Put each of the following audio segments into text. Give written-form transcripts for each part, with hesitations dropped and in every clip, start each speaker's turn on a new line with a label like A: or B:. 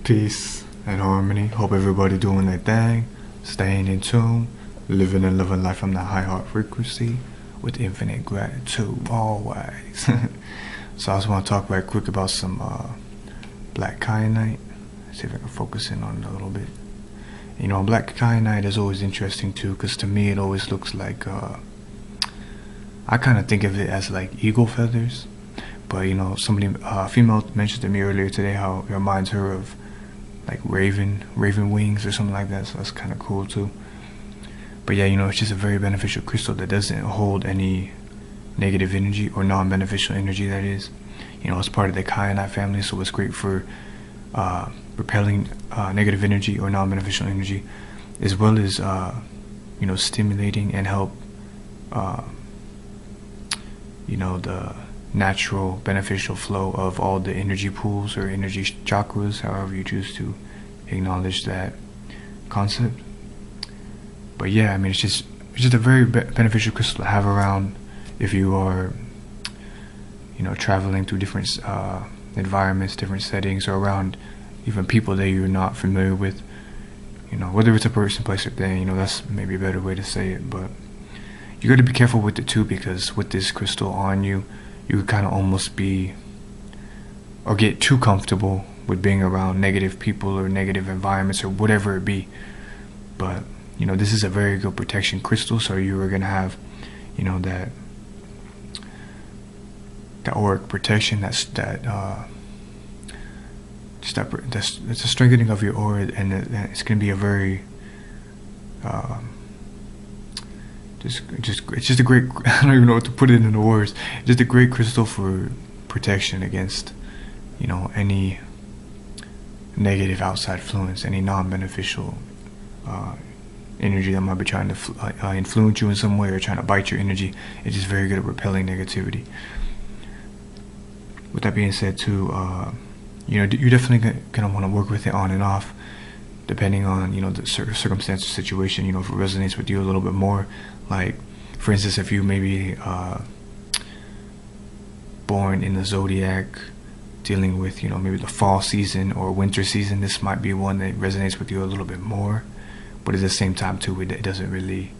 A: Peace and harmony. Hope everybody doing their thing, staying in tune, living and loving life from the high heart frequency with infinite gratitude always. So I just want to talk right quick about some black kyanite. See if I can focus in on it a little bit. You know, black kyanite is always interesting too, because to me it always looks like I kind of think of it as like eagle feathers. But you know, somebody, female mentioned to me earlier today how it reminds her of like raven wings or something like that. So that's kind of cool too. But yeah, you know, it's just a very beneficial crystal that doesn't hold any negative energy or non-beneficial energy. That is, you know, it's part of the kyanite family, so it's great for repelling negative energy or non-beneficial energy, as well as you know, stimulating and help you know, the natural beneficial flow of all the energy pools or energy chakras, however you choose to acknowledge that concept. But yeah, I mean, it's just a very beneficial crystal to have around if you are, you know, traveling through different environments, different settings, or around even people that you're not familiar with. You know, whether it's a person, place, or thing. You know, that's maybe a better way to say it. But you got to be careful with it too, because with this crystal on you, you could kind of almost be or get too comfortable with being around negative people or negative environments or whatever it be. But you know, this is a very good protection crystal, so you are gonna have, you know, that auric protection. That's it's a strengthening of your aura, and it's gonna be a very it's just a great, I don't even know what to put it into words. Just a great crystal for protection against, you know, any negative outside influence, any non-beneficial energy that might be trying to influence you in some way or trying to bite your energy. It's just very good at repelling negativity. With that being said too, you know, you're definitely gonna want to work with it on and off, depending on, you know, the circumstance or situation. You know, if it resonates with you a little bit more. Like, for instance, if you maybe born in the zodiac dealing with, you know, maybe the fall season or winter season, this might be one that resonates with you a little bit more. But at the same time too, it doesn't really,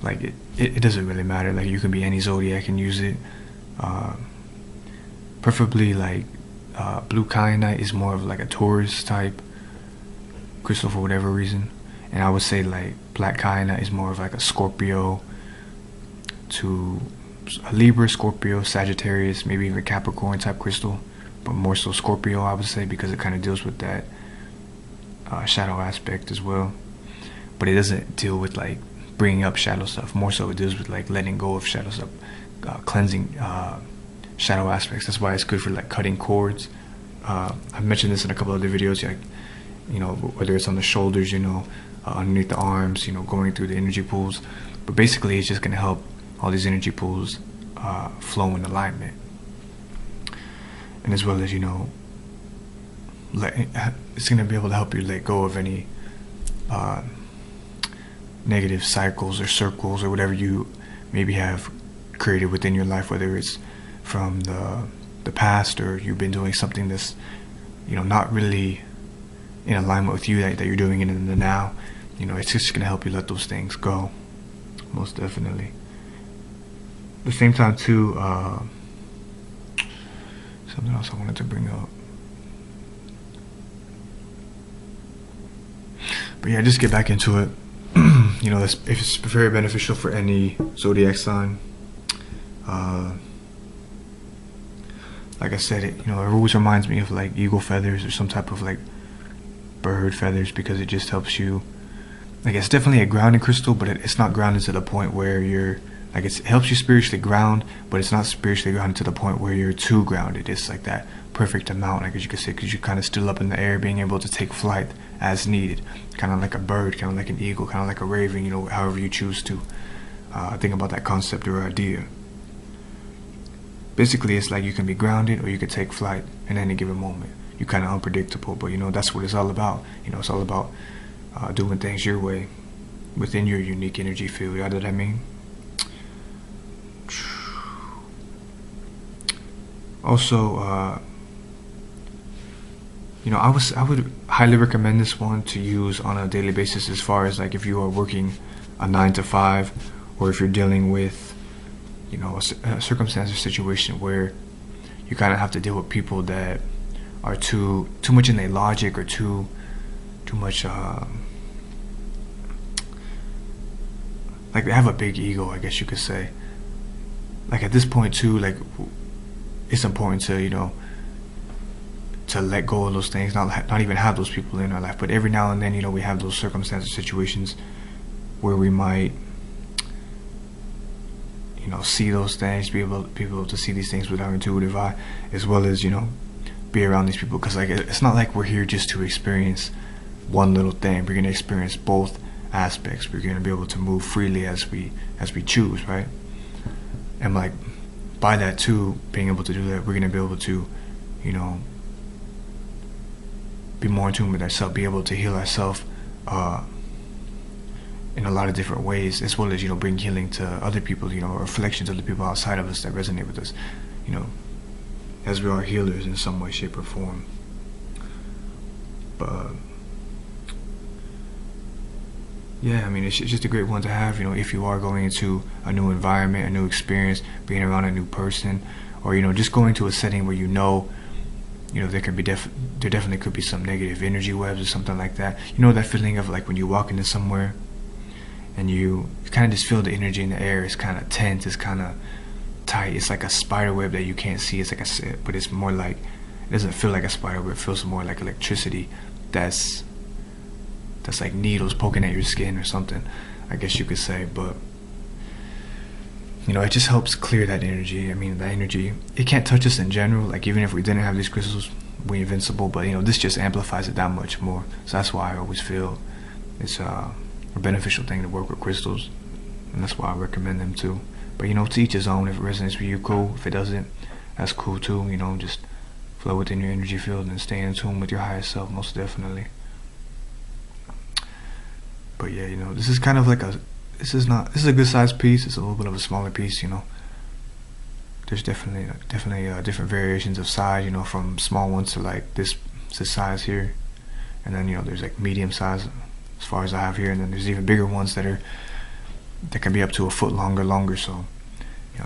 A: like, it doesn't really matter. Like, you can be any zodiac and use it. Preferably like blue kyanite is more of like a Taurus type crystal for whatever reason, and I would say like black kyanite is more of like a Scorpio to a Libra, Scorpio, Sagittarius, maybe even Capricorn type crystal, but more so Scorpio, I would say, because it kind of deals with that shadow aspect as well. But it doesn't deal with like bringing up shadow stuff. More so it deals with like letting go of shadow stuff, cleansing shadow aspects. That's why it's good for like cutting cords. I've mentioned this in a couple other videos, like, you know, whether it's on the shoulders, you know, underneath the arms, you know, going through the energy pools. But basically, it's just going to help all these energy pools flow in alignment, and as well as, you know, it's going to be able to help you let go of any negative cycles or circles or whatever you maybe have created within your life, whether it's from the past or you've been doing something that's, you know, not really in alignment with you, that you're doing it in the now. You know, it's just going to help you let those things go, most definitely. At the same time too, something else I wanted to bring up. But yeah, just get back into it. You know, it's very beneficial for any zodiac sign. Like I said, it always reminds me of like eagle feathers or some type of like bird feathers, because it just helps you. Like, it's definitely a grounding crystal, but it's not grounded to the point where you're like, it helps you spiritually ground, but it's not spiritually grounded to the point where you're too grounded. It's like that perfect amount, like, as you could say, because you're kind of still up in the air, being able to take flight as needed, kind of like a bird, kind of like an eagle, kind of like a raven, you know, however you choose to think about that concept or idea. Basically, it's like you can be grounded or you can take flight in any given moment. You're kind of unpredictable, but you know, that's what it's all about. You know, it's all about doing things your way within your unique energy field. You know what I mean? Also, I would highly recommend this one to use on a daily basis, as far as like if you are working a 9 to 5, or if you're dealing with, a circumstance or situation where you kind of have to deal with people that are too much in their logic, or too much like they have a big ego, I guess you could say. Like at this point too, like it's important to to let go of those things, not even have those people in our life. But every now and then, we have those circumstances, situations where we might, see those things, be able to see these things with our intuitive eye, as well as be around these people, because like it's not like we're here just to experience one little thing. We're gonna experience both aspects. We're gonna be able to move freely as we choose, right? And like by that too, being able to do that, we're gonna be able to, be more in tune with ourselves, be able to heal ourselves in a lot of different ways, as well as bring healing to other people, or reflections of the people outside of us that resonate with us, as we are healers in some way, shape, or form. But yeah, I mean, it's just a great one to have, if you are going into a new environment, a new experience, being around a new person, or just going to a setting where there could be there definitely could be some negative energy webs or something like that. That feeling of like when you walk into somewhere and you kind of just feel the energy in the air. It's kind of tense, it's kind of tight. It's like a spider web that you can't see. It's like but it's more like, it doesn't feel like a spider web. It feels more like electricity that's like needles poking at your skin or something, I guess you could say. But it just helps clear that energy. I mean, that energy, it can't touch us in general. Like even if we didn't have these crystals, we're invincible. But this just amplifies it that much more. So that's why I always feel it's a beneficial thing to work with crystals, and that's why I recommend them too. But to each his own. If it resonates with you, cool. If it doesn't, that's cool too. Just flow within your energy field and stay in tune with your higher self, most definitely. But yeah, this is kind of like this is a good sized piece. It's a little bit of a smaller piece, There's definitely different variations of size, from small ones to like this size here, and then there's like medium size as far as I have here, and then there's even bigger ones that can be up to a foot longer. So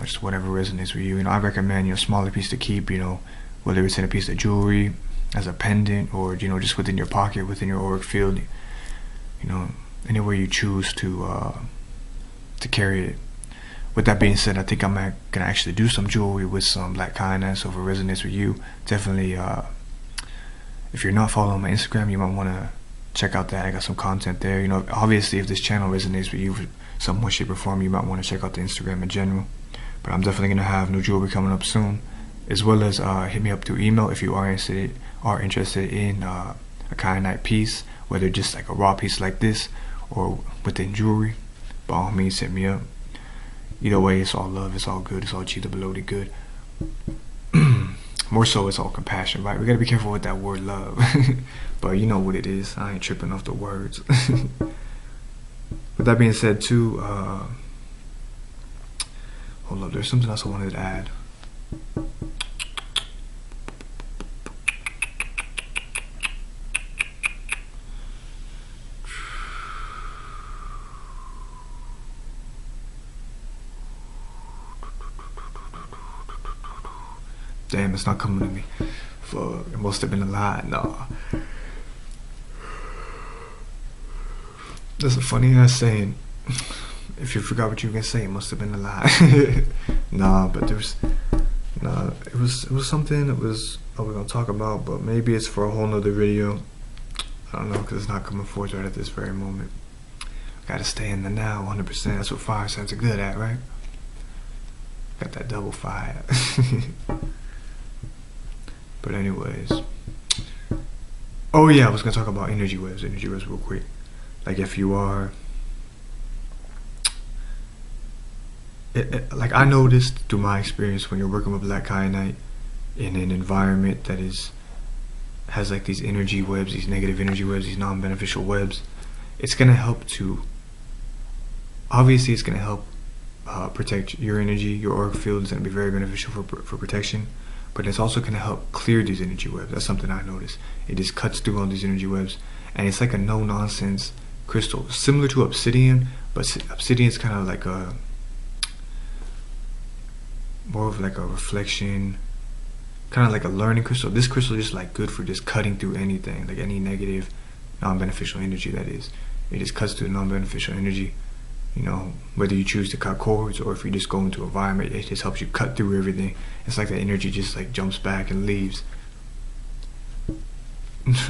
A: just whatever resonates with you. I recommend smaller piece to keep, whether it's in a piece of jewelry, as a pendant, or just within your pocket, within your auric field, anywhere you choose to carry it. With that being said, I think I'm gonna actually do some jewelry with some black kyanite. So if it resonates with you, definitely, if you're not following my Instagram, you might want to check out that. I got some content there. Obviously if this channel resonates with you in some way, shape, or form, you might want to check out the Instagram in general. But I'm definitely gonna have new jewelry coming up soon, as well as hit me up through email if you are interested in a kyanite piece, whether just like a raw piece like this or within jewelry. By all means, hit me up. Either way, it's all love, it's all good, it's all cheetah bloated good. More so, it's all compassion, right? We gotta be careful with that word love. But you know what it is. I ain't tripping off the words. With that being said too, hold up, there's something else I wanted to add. Damn, it's not coming to me. Fuck, it must have been a lie. Nah. That's a funny ass saying. If you forgot what you were gonna say, it must have been a lie. Nah, but it was something that was we're gonna talk about, but maybe it's for a whole nother video. I don't know, because it's not coming forth right at this very moment. Gotta stay in the now, 100%. That's what fire signs are good at, right? Got that double fire. But anyways, oh yeah, I was gonna talk about energy waves real quick. Like if you are, like I noticed through my experience, when you're working with black kyanite in an environment that has like these energy webs, these negative energy webs, these non-beneficial webs, it's gonna help to, obviously it's gonna help protect your energy, your auric field is gonna be very beneficial for protection. but it's also going to help clear these energy webs. That's something I noticed. It just cuts through all these energy webs, and it's like a no-nonsense crystal, similar to obsidian, but obsidian is kind of like a more of like a reflection, kind of like a learning crystal. This crystal is just like good for just cutting through anything, like any negative, non-beneficial energy. That is, it just cuts through non-beneficial energy. You know, whether you choose to cut cords or if you just go into an environment, it just helps you cut through everything. It's like the energy just like jumps back and leaves.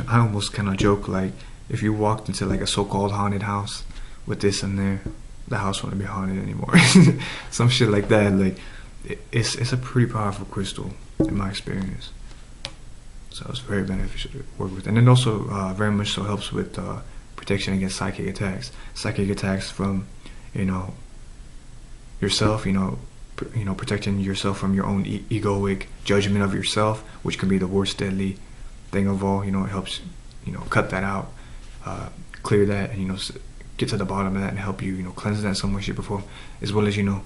A: I almost kind of joke, like if you walked into like a so-called haunted house with this in there, the house wouldn't be haunted anymore. Some shit like that. Like it's a pretty powerful crystal in my experience. So it's very beneficial to work with, and it also very much so helps with protection against psychic attacks. Psychic attacks from, you know, yourself. You know, protecting yourself from your own egoic judgment of yourself, which can be the worst deadly thing of all. You know, it helps, you know, cut that out, clear that, and, you know, get to the bottom of that and help you, you know, cleanse that in some way, shape, or form. As well as, you know,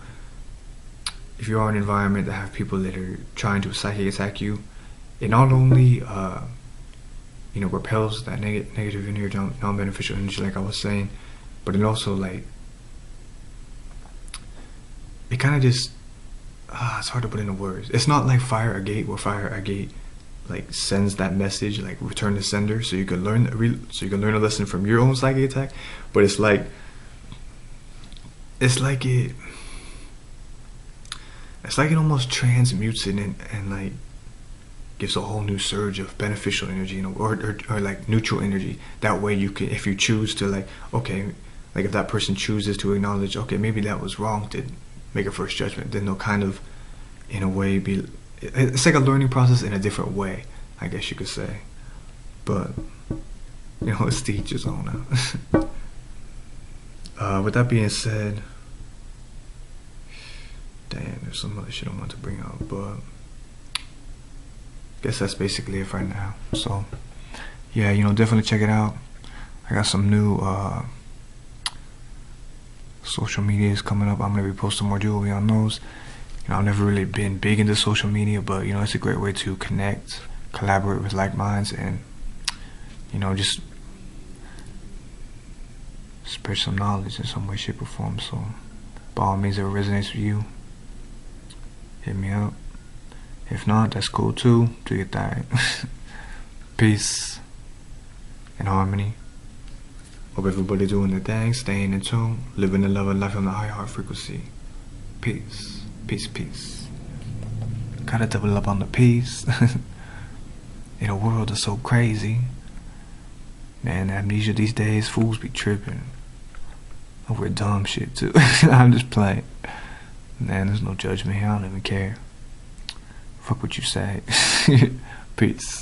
A: if you are in an environment that have people that are trying to psychic attack you, it not only you know, repels that negative energy, non-beneficial energy, like I was saying, but it also, like, it kind of just it's hard to put into words. It's not like fire a gate, where fire a gate like sends that message, like return to sender, so you can learn a lesson from your own psychic attack. But it's like it almost transmutes it and like gives a whole new surge of beneficial energy, you know, or like neutral energy. That way you can, if you choose to, like, okay, like if that person chooses to acknowledge, okay, maybe that was wrong, to make a first judgment, then they'll kind of, in a way, it's like a learning process in a different way, I guess you could say. But, you know, it's to each his own now. With that being said, damn, there's some other shit I want to bring up, but I guess that's basically it right now. So, yeah, you know, definitely check it out. I got some new social medias coming up. I'm gonna be posting more jewelry on those. You know, I've never really been big into social media, but, you know, it's a great way to connect, collaborate with like minds, and, you know, just spread some knowledge in some way, shape, or form. So, by all means, if it resonates with you, hit me up. If not, that's cool too. Do your thing. Peace and harmony. Hope everybody doing their thing, staying in tune, living the love of life on the high heart frequency. Peace. Peace, peace. Gotta double up on the peace. In a world that's so crazy. Man, amnesia these days, fools be tripping over dumb shit too. I'm just playing. Man, there's no judgment here. I don't even care. Fuck what you say. Peace.